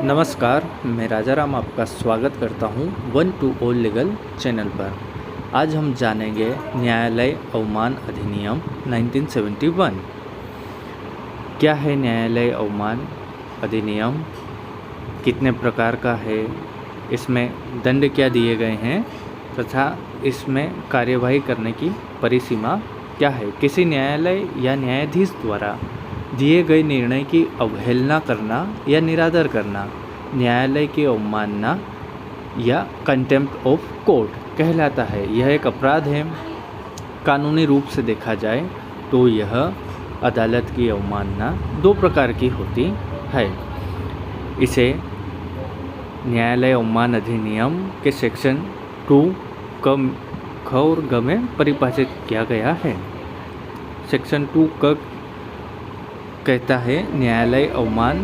नमस्कार, मैं राजाराम आपका स्वागत करता हूं one two all legal channel पर। आज हम जानेंगे न्यायालय अवमान अधिनियम 1971। क्या है न्यायालय अवमान अधिनियम, कितने प्रकार का है, इसमें दंड क्या दिए गए हैं तथा इसमें कार्यवाही करने की परिसीमा क्या है। किसी न्यायालय या न्यायाधीश द्वारा दिए गए निर्णय की अवहेलना करना या निरादर करना न्यायालय की अवमानना या कंटेम्प्ट ऑफ कोर्ट कहलाता है। यह एक अपराध है। कानूनी रूप से देखा जाए तो यह अदालत की अवमानना दो प्रकार की होती है। इसे न्यायालय अवमान अधिनियम के सेक्शन 2 ख और ग में परिभाषित किया गया है। सेक्शन 2 क कहता है न्यायालय अवमान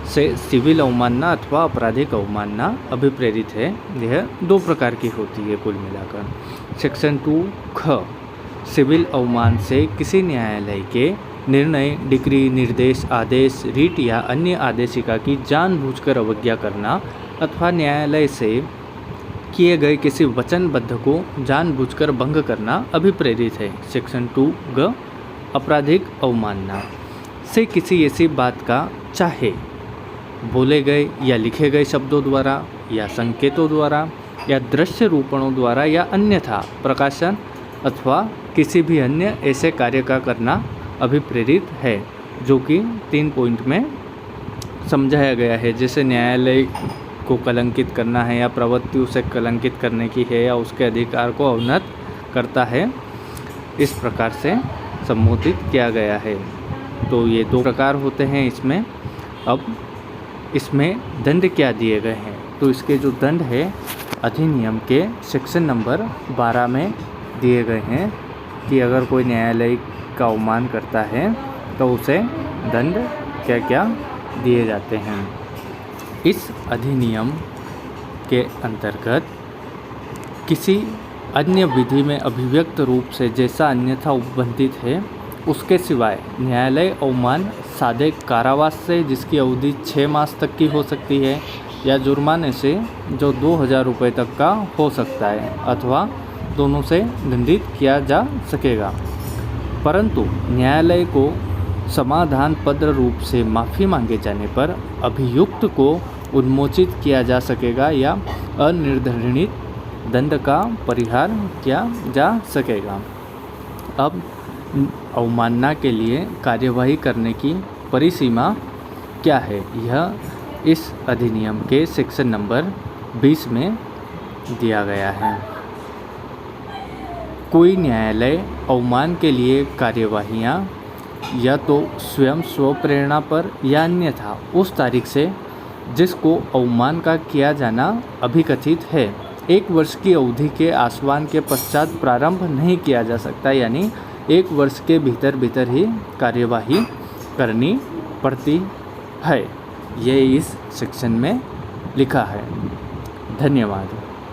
से सिविल अवमानना अथवा आपराधिक अवमानना अभिप्रेरित है। यह दो प्रकार की होती है कुल मिलाकर। सेक्शन 2 ख सिविल अवमान से किसी न्यायालय के निर्णय, डिक्री, निर्देश, आदेश, रीट या अन्य आदेशिका की जानबूझकर अवज्ञा करना अथवा न्यायालय से किए गए किसी वचनबद्ध को जानबूझकर भंग करना अभिप्रेरित है। सेक्शन 2 ग आपराधिक अवमानना से किसी ऐसी बात का चाहे बोले गए या लिखे गए शब्दों द्वारा या संकेतों द्वारा या दृश्य रूपणों द्वारा या अन्यथा प्रकाशन अथवा किसी भी अन्य ऐसे कार्य का करना अभिप्रेरित है, जो कि 3 पॉइंट में समझाया गया है। जैसे न्यायालय को कलंकित करना है या प्रवृत्ति उसे कलंकित करने की है या उसके अधिकार को अवनत करता है, इस प्रकार से संबोधित किया गया है। तो ये दो प्रकार होते हैं इसमें। अब इसमें दंड क्या दिए गए हैं, तो इसके जो दंड है अधिनियम के सेक्शन नंबर 12 में दिए गए हैं कि अगर कोई न्यायालय का अवमान करता है तो उसे दंड क्या क्या दिए जाते हैं। इस अधिनियम के अंतर्गत किसी अन्य विधि में अभिव्यक्त रूप से जैसा अन्यथा उपबंधित है उसके सिवाय न्यायालय अवमान सादे कारावास से जिसकी अवधि 6 मास तक की हो सकती है या जुर्माने से जो 2000 रुपये तक का हो सकता है अथवा दोनों से दंडित किया जा सकेगा। परंतु न्यायालय को समाधान पत्र रूप से माफ़ी मांगे जाने पर अभियुक्त को उन्मोचित किया जा सकेगा या अनिर्धारित दंड का परिहार किया जा सकेगा। अब अवमानना के लिए कार्यवाही करने की परिसीमा क्या है, यह इस अधिनियम के सेक्शन नंबर 20 में दिया गया है। कोई न्यायालय अवमान के लिए कार्यवाहियाँ या तो स्वयं स्वप्रेरणा पर या अन्यथा उस तारीख से जिसको अवमान का किया जाना अभिकथित है 1 वर्ष की अवधि के आसवन के पश्चात प्रारंभ नहीं किया जा सकता, यानी 1 वर्ष के भीतर ही कार्यवाही करनी पड़ती है। ये इस सेक्शन में लिखा है। धन्यवाद।